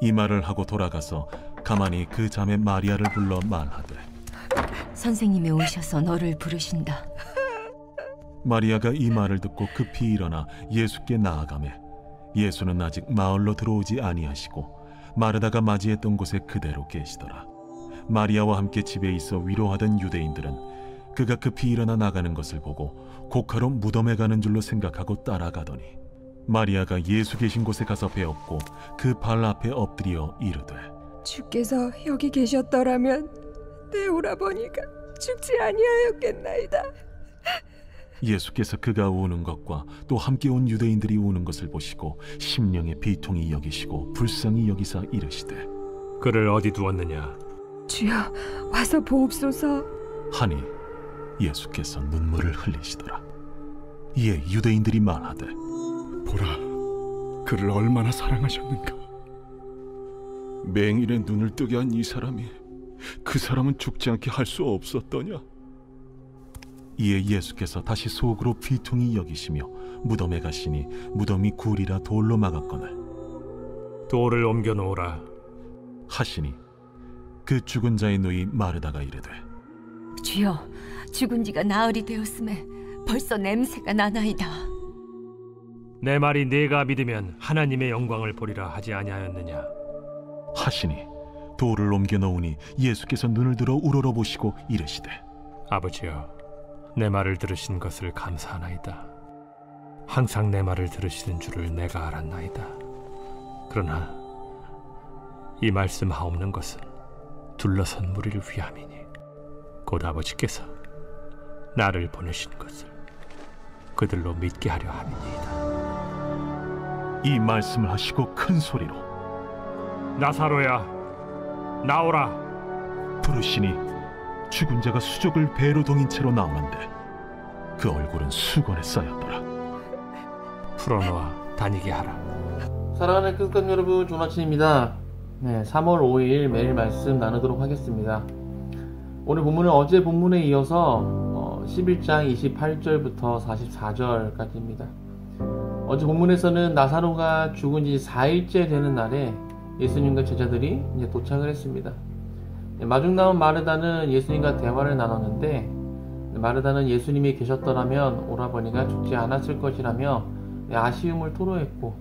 이 말을 하고 돌아가서 가만히 그 자매 마리아를 불러 말하되, 선생님이 오셔서 너를 부르신다. 마리아가 이 말을 듣고 급히 일어나 예수께 나아가매 예수는 아직 마을로 들어오지 아니하시고 마르다가 맞이했던 곳에 그대로 계시더라. 마리아와 함께 집에 있어 위로하던 유대인들은 그가 급히 일어나 나가는 것을 보고 곡하러 무덤에 가는 줄로 생각하고 따라가더니 마리아가 예수 계신 곳에 가서 배웠고 그 발 앞에 엎드려 이르되, 주께서 여기 계셨더라면 내 오라버니가 죽지 아니하였겠나이다. 예수께서 그가 우는 것과 또 함께 온 유대인들이 우는 것을 보시고 심령의 비통히 여기시고 불쌍히 여기사 이르시되, 그를 어디 두었느냐? 주여, 와서 보옵소서. 하니 예수께서 눈물을 흘리시더라. 이에 유대인들이 말하되, 보라, 그를 얼마나 사랑하셨는가. 맹인의 눈을 뜨게 한 이 사람이 그 사람은 죽지 않게 할 수 없었더냐. 이에 예수께서 다시 속으로 비통히 여기시며 무덤에 가시니 무덤이 굴이라 돌로 막았거늘 돌을 옮겨 놓으라 하시니 그 죽은 자의 누이 마르다가 이르되, 주여, 죽은 지가 나흘이 되었음에 벌써 냄새가 나나이다. 내 말이 네가 믿으면 하나님의 영광을 보리라 하지 아니하였느냐? 하시니 돌을 옮겨 놓으니 예수께서 눈을 들어 우러러보시고 이르시되, 아버지여, 내 말을 들으신 것을 감사하나이다. 항상 내 말을 들으시는 줄을 내가 알았나이다. 그러나 이 말씀 하옵는 것은 둘러선 무리를 위함이니 곧 아버지께서 나를 보내신 것을 그들로 믿게 하려 함이니이다. 이 말씀을 하시고 큰 소리로 나사로야, 나오라 부르시니 죽은 자가 수족을 배로 동인 채로 나오는데 그 얼굴은 수건에 쌓였더라. 풀어놓아 다니게 하라. 사랑하는 크리스찬 여러분, 좋은 아침입니다. 3월 5일 매일 말씀 나누도록 하겠습니다. 오늘 본문은 어제 본문에 이어서 11장 28절부터 44절까지입니다. 어제 본문에서는 나사로가 죽은 지 4일째 되는 날에 예수님과 제자들이 이제 도착을 했습니다. 마중 나온 마르다는 예수님과 대화를 나눴는데, 마르다는 예수님이 계셨더라면 오라버니가 죽지 않았을 것이라며 아쉬움을 토로했고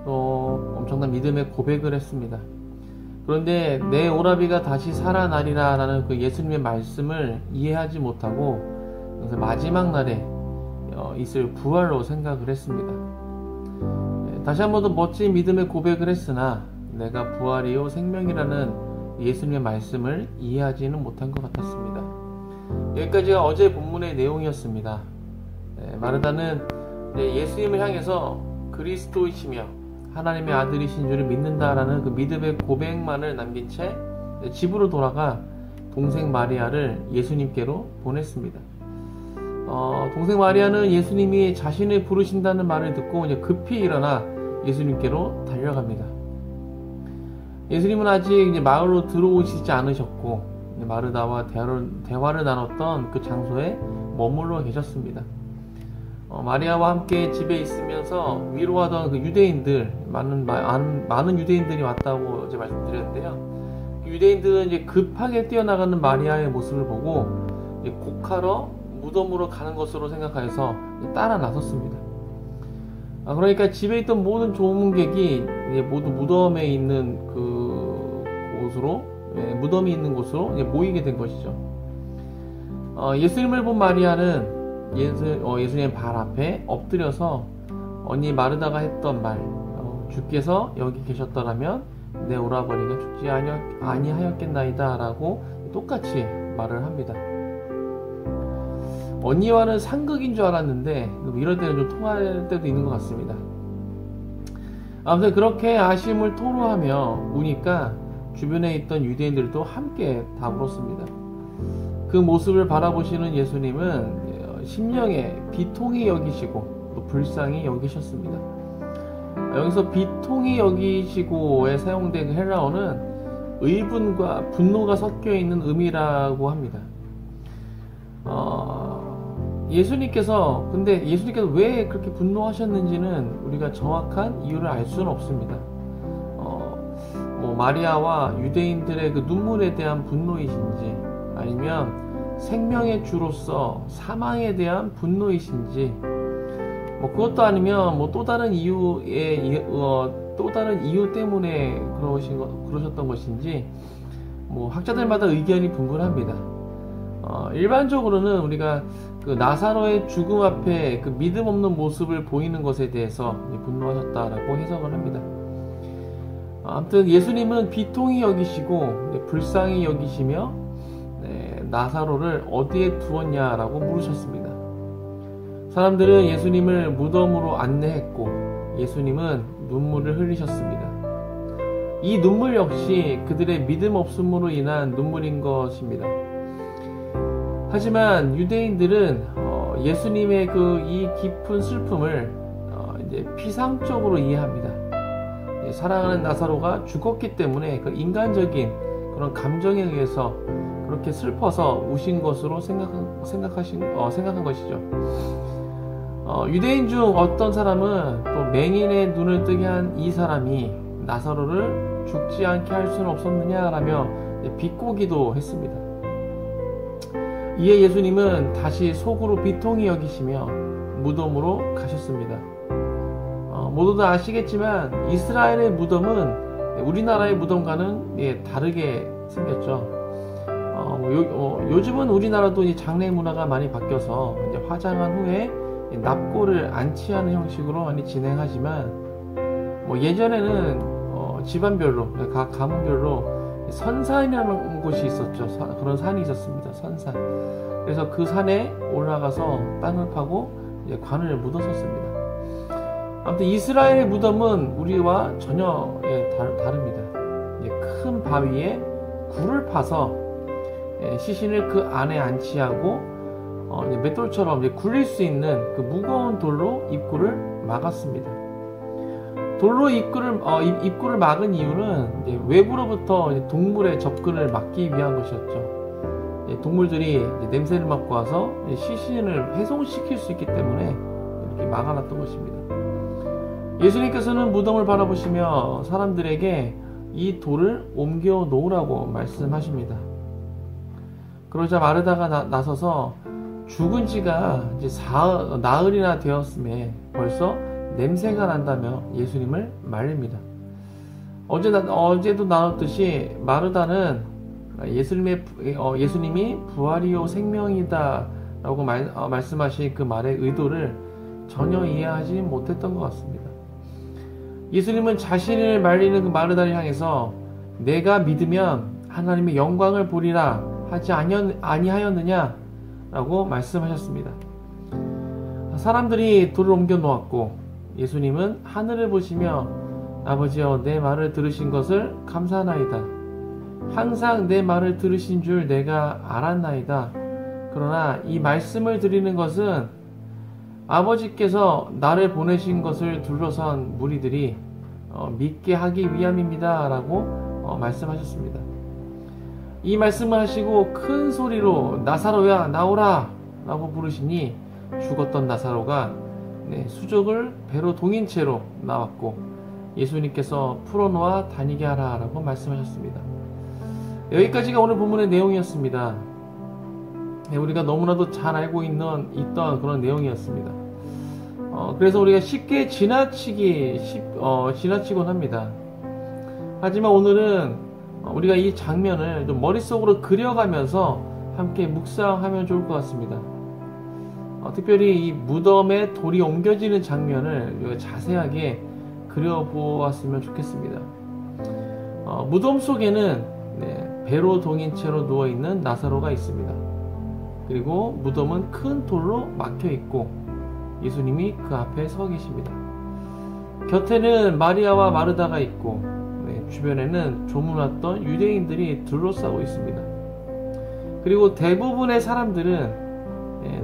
또 엄청난 믿음의 고백을 했습니다. 그런데 내 오라비가 다시 살아나리라 라는 그 예수님의 말씀을 이해하지 못하고 그래서 마지막 날에 있을 부활로 생각을 했습니다. 다시 한 번 더 멋진 믿음의 고백을 했으나 내가 부활이요 생명이라는 예수님의 말씀을 이해하지는 못한 것 같았습니다. 여기까지가 어제 본문의 내용이었습니다. 마르다는 예수님을 향해서 그리스도이시며 하나님의 아들이신 줄을 믿는다라는 그 믿음의 고백만을 남긴 채 집으로 돌아가 동생 마리아를 예수님께로 보냈습니다. 동생 마리아는 예수님이 자신을 부르신다는 말을 듣고 이제 급히 일어나 예수님께로 달려갑니다. 예수님은 아직 이제 마을로 들어오시지 않으셨고 마르다와 대화를 나눴던 그 장소에 머물러 계셨습니다. 마리아와 함께 집에 있으면서 위로하던 그 유대인들, 많은 유대인들이 왔다고 어제 말씀드렸는데요. 그 유대인들은 이제 급하게 뛰어나가는 마리아의 모습을 보고 곡하러 무덤으로 가는 것으로 생각하여서 따라 나섰습니다. 그러니까 집에 있던 모든 조문객이 모두 무덤에 있는 그 곳으로, 무덤이 있는 곳으로 모이게 된 것이죠. 예수님을 본 마리아는 예수님의 발 앞에 엎드려서 언니 마르다가 했던 말, 주께서 여기 계셨더라면 내 오라버니가 죽지 아니하였겠나이다 라고 똑같이 말을 합니다. 언니와는 상극인 줄 알았는데 이럴 때는 좀 통할 때도 있는 것 같습니다. 아무튼 그렇게 아쉬움을 토로하며 우니까 주변에 있던 유대인들도 함께 다 울었습니다. 그 모습을 바라보시는 예수님은 심령에 비통히 여기시고 또 불쌍히 여기셨습니다. 여기서 비통히 여기시고에 사용된 헬라어는 의분과 분노가 섞여 있는 의미라고 합니다. 예수님께서 왜 그렇게 분노하셨는지는 우리가 정확한 이유를 알 수는 없습니다. 마리아와 유대인들의 그 눈물에 대한 분노이신지, 아니면 생명의 주로서 사망에 대한 분노이신지, 그것도 아니면 또 다른 이유 때문에 그러셨던 것인지, 학자들마다 의견이 분분합니다. 일반적으로는 우리가 그 나사로의 죽음 앞에 그 믿음 없는 모습을 보이는 것에 대해서 분노하셨다라고 해석을 합니다. 아무튼 예수님은 비통히 여기시고 불쌍히 여기시며 나사로를 어디에 두었냐라고 물으셨습니다. 사람들은 예수님을 무덤으로 안내했고 예수님은 눈물을 흘리셨습니다. 이 눈물 역시 그들의 믿음 없음으로 인한 눈물인 것입니다. 하지만 유대인들은 예수님의 이 깊은 슬픔을 이제 피상적으로 이해합니다. 사랑하는 나사로가 죽었기 때문에 그 인간적인 그런 감정에 의해서 그렇게 슬퍼서 우신 것으로 생각한 것이죠. 유대인 중 어떤 사람은 또 맹인의 눈을 뜨게 한 이 사람이 나사로를 죽지 않게 할 수는 없었느냐라며 비꼬기도 했습니다. 이에 예수님은 다시 속으로 비통히 여기시며 무덤으로 가셨습니다. 모두 다 아시겠지만 이스라엘의 무덤은 우리나라의 무덤과는 다르게 생겼죠. 요즘은 우리나라도 이제 장례 문화가 많이 바뀌어서 이제 화장한 후에 납골을 안치하는 형식으로 많이 진행하지만, 예전에는 집안별로, 각 가문별로 선산이라는 곳이 있었죠. 그런 산이 있었습니다. 선산. 그래서 그 산에 올라가서 땅을 파고 이제 관을 묻었었습니다. 아무튼 이스라엘의 무덤은 우리와 전혀 다릅니다. 큰 바위에 굴을 파서 시신을 그 안에 안치하고 맷돌처럼 굴릴 수 있는 그 무거운 돌로 입구를 막았습니다. 돌로 입구를 막은 이유는 외부로부터 동물의 접근을 막기 위한 것이었죠. 동물들이 냄새를 맡고 와서 시신을 훼손시킬 수 있기 때문에 이렇게 막아놨던 것입니다. 예수님께서는 무덤을 바라보시며 사람들에게 이 돌을 옮겨 놓으라고 말씀하십니다. 그러자 마르다가 나서서 죽은 지가 이제 나흘이나 되었음에 벌써 냄새가 난다며 예수님을 말립니다. 어제도 나눴듯이 마르다는 예수님이 부활이요 생명이다 라고 말씀하신 그 말의 의도를 전혀 이해하지 못했던 것 같습니다. 예수님은 자신을 말리는 그 마르다를 향해서 내가 믿으면 하나님의 영광을 보리라 하지 아니하였느냐 라고 말씀하셨습니다. 사람들이 돌을 옮겨 놓았고 예수님은 하늘을 보시며 아버지여 내 말을 들으신 것을 감사하나이다. 항상 내 말을 들으신 줄 내가 알았나이다. 그러나 이 말씀을 드리는 것은 아버지께서 나를 보내신 것을 둘러선 무리들이 믿게 하기 위함입니다 라고 말씀하셨습니다. 이 말씀을 하시고 큰 소리로 나사로야 나오라 라고 부르시니 죽었던 나사로가 수족을 배로 동인 채로 나왔고 예수님께서 풀어놓아 다니게 하라 라고 말씀하셨습니다. 여기까지가 오늘 본문의 내용이었습니다. 우리가 너무나도 잘 알고 있던 그런 내용이었습니다. 그래서 우리가 쉽게 지나치곤 합니다. 하지만 오늘은 우리가 이 장면을 좀 머릿속으로 그려가면서 함께 묵상하면 좋을 것 같습니다. 특별히 이 무덤에 돌이 옮겨지는 장면을 자세하게 그려보았으면 좋겠습니다. 무덤 속에는 배로 동인 채로 누워있는 나사로가 있습니다. 그리고 무덤은 큰 돌로 막혀있고 예수님이 그 앞에 서 계십니다. 곁에는 마리아와 마르다가 있고 주변에는 조문왔던 유대인들이 둘러싸고 있습니다. 그리고 대부분의 사람들은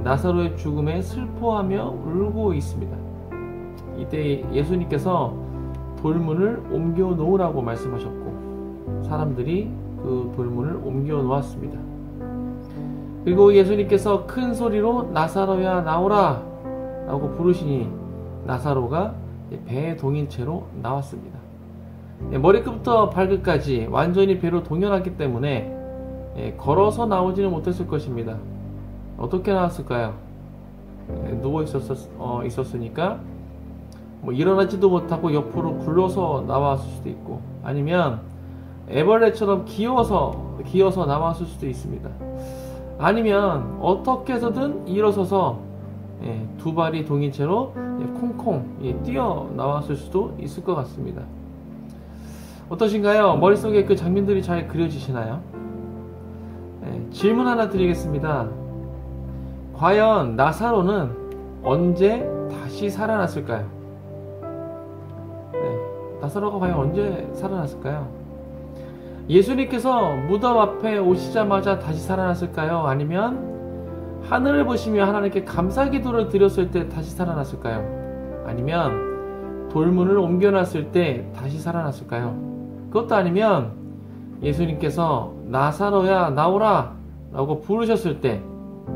나사로의 죽음에 슬퍼하며 울고 있습니다. 이때 예수님께서 돌문을 옮겨 놓으라고 말씀하셨고 사람들이 그 돌문을 옮겨 놓았습니다. 그리고 예수님께서 큰 소리로 나사로야 나오라 라고 부르시니 나사로가 배에 동인 채로 나왔습니다. 머리끝부터 발끝까지 완전히 배로 동연했기 때문에 걸어서 나오지는 못했을 것입니다. 어떻게 나왔을까요? 누워 있었으니까 뭐 일어나지도 못하고 옆으로 굴러서 나왔을 수도 있고, 아니면 애벌레처럼 기어서 나왔을 수도 있습니다. 아니면 어떻게 해서든 일어서서 두 발이 동인 채로 콩콩 뛰어 나왔을 수도 있을 것 같습니다. 어떠신가요? 머릿속에 그 장면들이 잘 그려지시나요? 질문 하나 드리겠습니다. 과연 나사로는 언제 다시 살아났을까요? 나사로가 과연 언제 살아났을까요? 예수님께서 무덤 앞에 오시자마자 다시 살아났을까요? 아니면 하늘을 보시며 하나님께 감사 기도를 드렸을 때 다시 살아났을까요? 아니면 돌문을 옮겨놨을 때 다시 살아났을까요? 그것도 아니면 예수님께서 나사로야 나오라 라고 부르셨을 때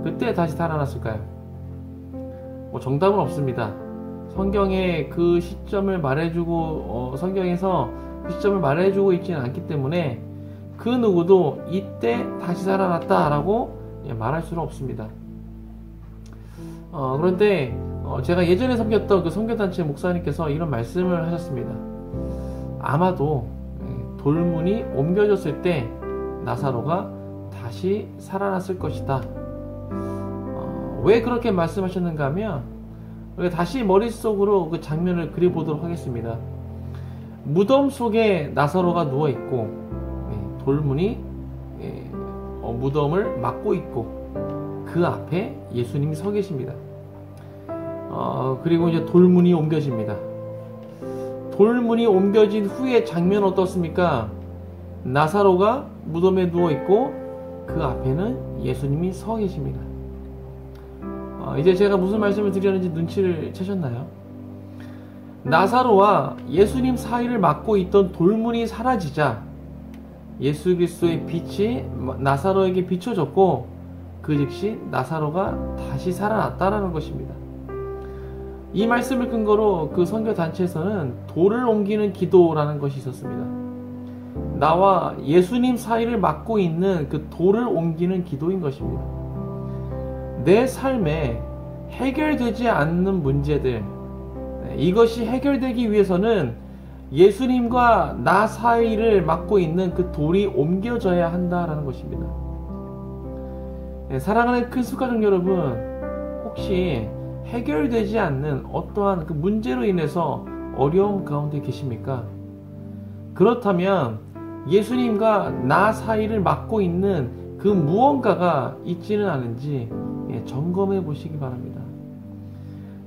그때 다시 살아났을까요? 정답은 없습니다. 성경에 그 시점을 말해주고 성경에서 그 시점을 말해주고 있지는 않기 때문에 그 누구도 이때 다시 살아났다 라고 말할 수는 없습니다. 그런데 제가 예전에 섬겼던 그 선교단체 목사님께서 이런 말씀을 하셨습니다. 아마도 돌문이 옮겨졌을 때 나사로가 다시 살아났을 것이다. 왜 그렇게 말씀하셨는가 하면 다시 머릿속으로 그 장면을 그려보도록 하겠습니다. 무덤 속에 나사로가 누워있고 돌문이 무덤을 막고 있고 그 앞에 예수님이 서 계십니다. 그리고 이제 돌문이 옮겨집니다. 돌문이 옮겨진 후에 장면 어떻습니까? 나사로가 무덤에 누워있고 그 앞에는 예수님이 서 계십니다. 이제 제가 무슨 말씀을 드렸는지 눈치를 채셨나요? 나사로와 예수님 사이를 막고 있던 돌문이 사라지자 예수 그리스도의 빛이 나사로에게 비춰졌고 그 즉시 나사로가 다시 살아났다라는 것입니다. 이 말씀을 근거로 그 선교단체에서는 돌을 옮기는 기도라는 것이 있었습니다. 나와 예수님 사이를 막고 있는 그 돌을 옮기는 기도인 것입니다. 내 삶에 해결되지 않는 문제들, 이것이 해결되기 위해서는 예수님과 나 사이를 막고 있는 그 돌이 옮겨져야 한다라는 것입니다. 사랑하는 큰숙가족 여러분, 혹시 해결되지 않는 어떠한 그 문제로 인해서 어려움 가운데 계십니까? 그렇다면 예수님과 나 사이를 막고 있는 그 무언가가 있지는 않은지 점검해 보시기 바랍니다.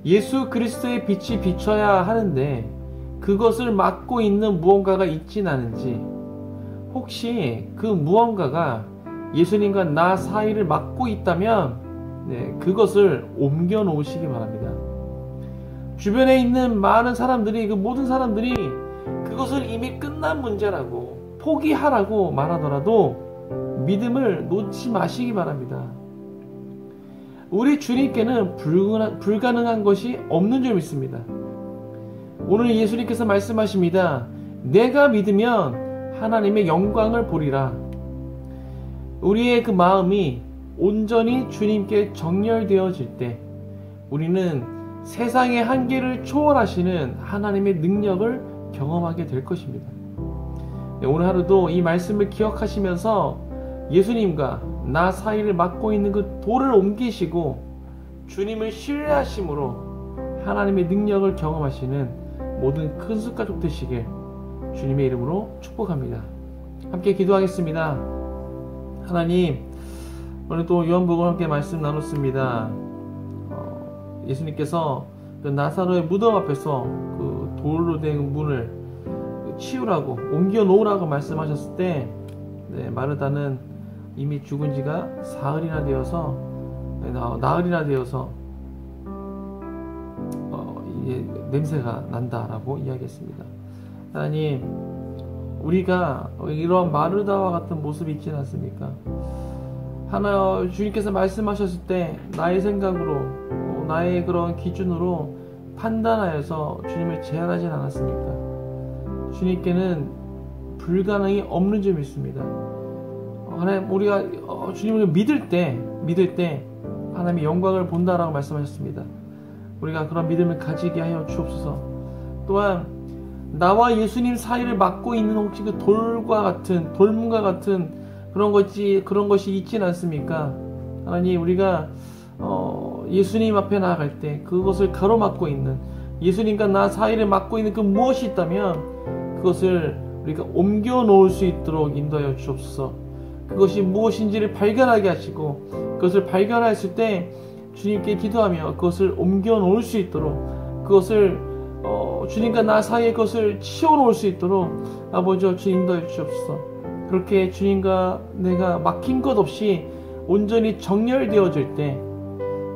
예수 그리스도의 빛이 비춰야 하는데 그것을 막고 있는 무언가가 있진 않은지, 혹시 그 무언가가 예수님과 나 사이를 막고 있다면 그것을 옮겨 놓으시기 바랍니다. 주변에 있는 많은 사람들이, 그 모든 사람들이 그것을 이미 끝난 문제라고 포기하라고 말하더라도 믿음을 놓지 마시기 바랍니다. 우리 주님께는 불가능한 것이 없는 줄 믿습니다. 오늘 예수님께서 말씀하십니다. 내가 믿으면 하나님의 영광을 보리라. 우리의 그 마음이 온전히 주님께 정렬되어질 때 우리는 세상의 한계를 초월하시는 하나님의 능력을 경험하게 될 것입니다. 오늘 하루도 이 말씀을 기억하시면서 예수님과 나 사이를 막고 있는 그 돌을 옮기시고 주님을 신뢰하심으로 하나님의 능력을 경험하시는 모든 큰숙가족 되시길 주님의 이름으로 축복합니다. 함께 기도하겠습니다. 하나님, 오늘 또 요한복음 함께 말씀 나눴습니다. 예수님께서 그 나사로의 무덤 앞에서 그 돌로 된 문을 치우라고, 옮겨 놓으라고 말씀하셨을 때 마르다는 이미 죽은 지가 나흘이나 되어서 이제 냄새가 난다라고 이야기했습니다. 하나님, 우리가 이러한 마르다와 같은 모습이 있지 않습니까? 주님께서 말씀하셨을 때 나의 생각으로, 나의 그런 기준으로 판단하여서 주님을 제한하진 않았습니까? 주님께는 불가능이 없는 점이 있습니다. 하나님, 우리가 주님을 믿을 때 하나님의 영광을 본다라고 말씀하셨습니다. 우리가 그런 믿음을 가지게 하여 주옵소서. 또한 나와 예수님 사이를 막고 있는 혹시 그 돌문과 같은 그런 것이 있진 않습니까? 하나님, 우리가 예수님 앞에 나아갈 때 그것을 가로막고 있는, 예수님과 나 사이를 막고 있는 그 무엇이 있다면 그것을 우리가 옮겨 놓을 수 있도록 인도하여 주옵소서. 그것이 무엇인지를 발견하게 하시고, 그것을 발견했을 때 주님께 기도하며 그것을 옮겨 놓을 수 있도록, 그것을 주님과 나 사이의 것을 치워 놓을 수 있도록 아버지 주 인도해 주옵소서. 그렇게 주님과 내가 막힌 것 없이 온전히 정렬되어질 때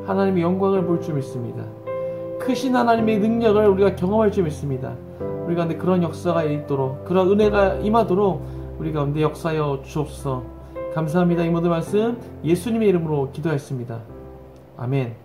하나님의 영광을 볼 줄 믿습니다. 크신 하나님의 능력을 우리가 경험할 줄 믿습니다. 우리 가운데 그런 역사가 있도록, 그런 은혜가 임하도록 우리 가운데 역사하여 주옵소서. 감사합니다. 이 모든 말씀 예수님의 이름으로 기도했습니다. 아멘.